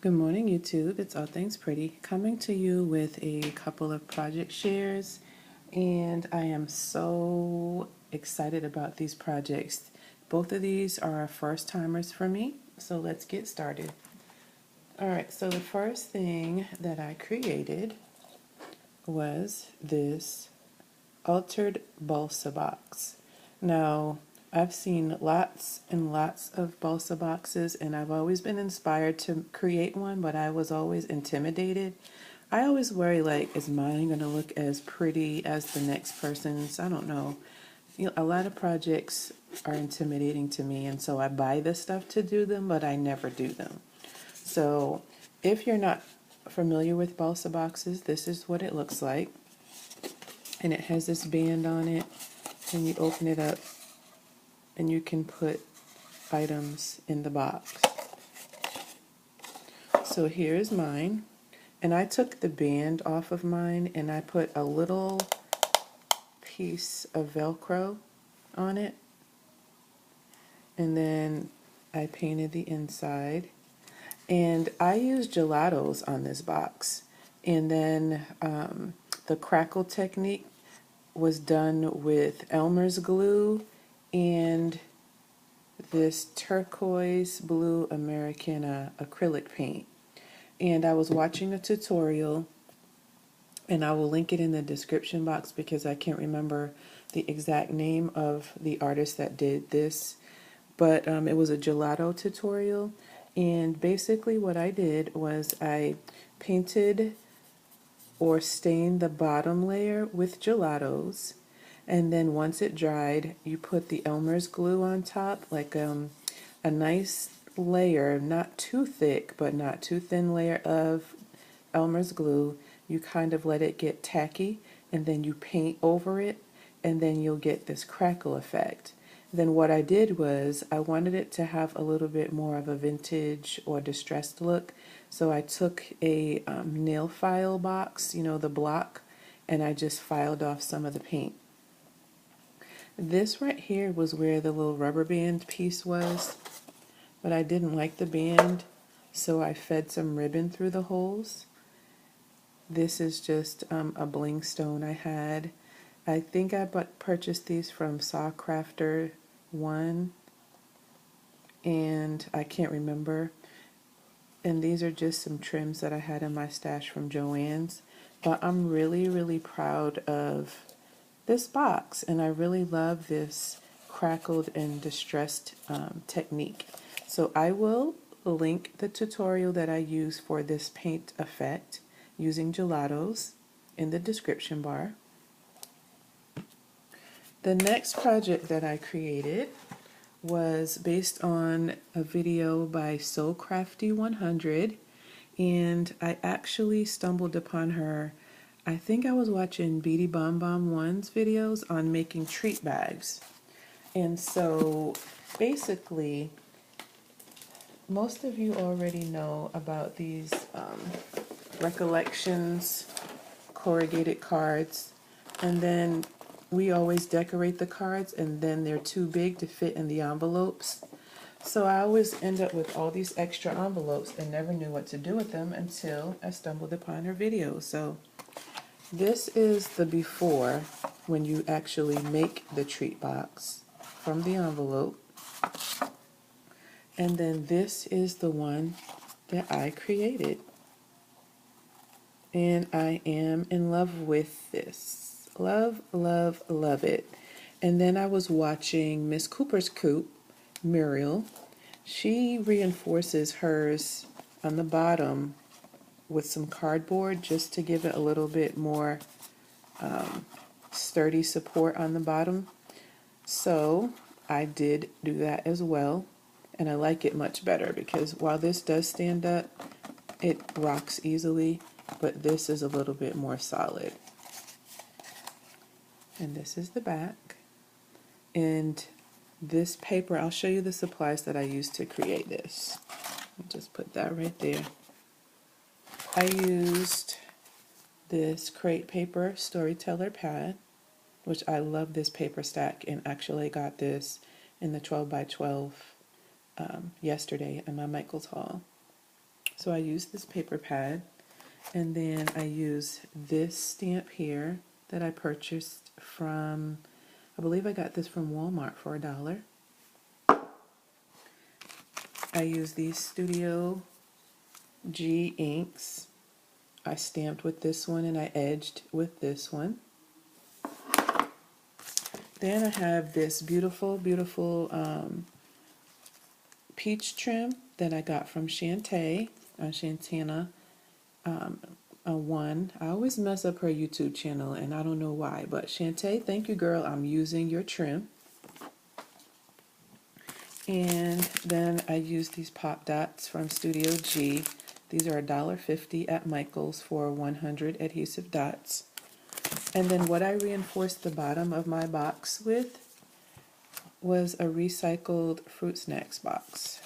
Good morning, YouTube. It's All Things Pretty coming to you with a couple of project shares, and I am so excited about these projects. Both of these are first timers for me, so let's get started. All right, so the first thing that I created was this altered balsa box. Now, I've seen lots and lots of balsa boxes, and I've always been inspired to create one, but I was always intimidated. I always worry, like, is mine going to look as pretty as the next person's? I don't know. A lot of projects are intimidating to me, and so I buy the stuff to do them, but I never do them. So, if you're not familiar with balsa boxes, this is what it looks like. And it has this band on it, and you open it up and you can put items in the box. So here's mine, and I took the band off of mine and I put a little piece of Velcro on it, and then I painted the inside, and I used gelatos on this box, and then the crackle technique was done with Elmer's glue and this turquoise blue American acrylic paint. And I was watching a tutorial, and I will link it in the description box because I can't remember the exact name of the artist that did this, but it was a gelato tutorial. And basically what I did was I painted or stained the bottom layer with gelatos, and then once it dried, you put the Elmer's glue on top, like a nice layer, not too thick but not too thin layer of Elmer's glue. You kind of let it get tacky, and then you paint over it, and then you'll get this crackle effect. Then what I did was I wanted it to have a little bit more of a vintage or distressed look, so I took a nail file box, the block, and I just filed off some of the paint. This right here was where the little rubber band piece was, but I didn't like the band, so I fed some ribbon through the holes. This is just a bling stone I had. I think I purchased these from Saw Crafter 1, and I can't remember. And these are just some trims that I had in my stash from Joann's. But I'm really, really proud of this box, and I really love this crackled and distressed technique. So I will link the tutorial that I use for this paint effect using gelatos in the description bar. The next project that I created was based on a video by Soul Crafty 100, and I actually stumbled upon her. I think I was watching Beady Bomb Bomb 1's videos on making treat bags. And so basically, most of you already know about these Recollections corrugated cards, and then we always decorate the cards, and then they're too big to fit in the envelopes. So I always end up with all these extra envelopes and never knew what to do with them until I stumbled upon her video. So this is the before, when you actually make the treat box from the envelope. And then this is the one that I created. And I am in love with this. Love, love, love it. And then I was watching Miss Cooper's Coop, Muriel. She reinforces hers on the bottom with some cardboard just to give it a little bit more sturdy support on the bottom. So I did do that as well, and I like it much better because while this does stand up, it rocks easily, but this is a little bit more solid. And this is the back. And this paper, I'll show you the supplies that I used to create this. I'll just put that right there. I used this crate paper storyteller pad, which I love this paper stack, and actually got this in the 12 by 12 yesterday at my Michael's haul. So I use this paper pad, and then I use this stamp here that I purchased from, I believe I got this from Walmart for $1. I use these Studio G inks. I stamped with this one and I edged with this one. Then I have this beautiful, beautiful peach trim that I got from Shantae, Shantana 1. I always mess up her YouTube channel and I don't know why, but Shantae, thank you girl, I'm using your trim. And then I use these pop dots from Studio G. These are $1.50 at Michael's for 100 adhesive dots. And then what I reinforced the bottom of my box with was a recycled Fruit Snacks box,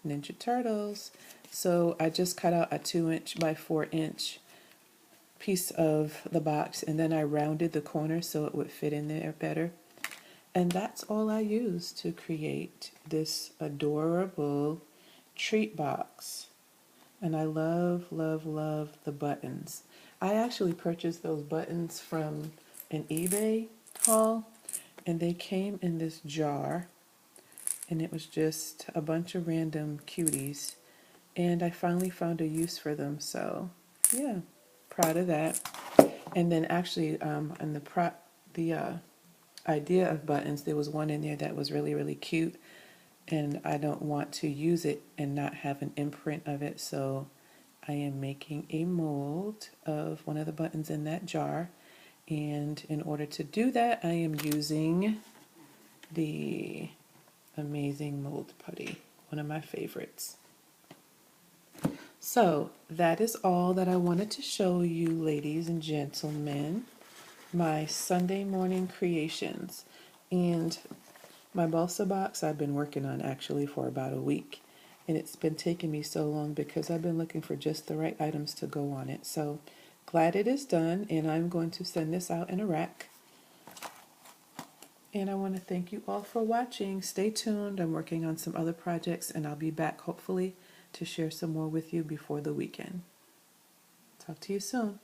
Ninja Turtles. So I just cut out a 2" by 4" piece of the box, and then I rounded the corner so it would fit in there better. And that's all I used to create this adorable treat box. And I love, love, love the buttons. I actually purchased those buttons from an eBay haul, and they came in this jar, and it was just a bunch of random cuties, and I finally found a use for them, so yeah, proud of that. And then actually in the idea of buttons, there was one in there that was really, really cute, and I don't want to use it and not have an imprint of it, so I am making a mold of one of the buttons in that jar. And in order to do that, I am using the Amazing Mold Putty, one of my favorites. So that is all that I wanted to show you, ladies and gentlemen, my Sunday morning creations. And my balsa box I've been working on actually for about a week. And it's been taking me so long because I've been looking for just the right items to go on it. So glad it is done, and I'm going to send this out in a rack. And I want to thank you all for watching. Stay tuned. I'm working on some other projects, and I'll be back hopefully to share some more with you before the weekend. Talk to you soon.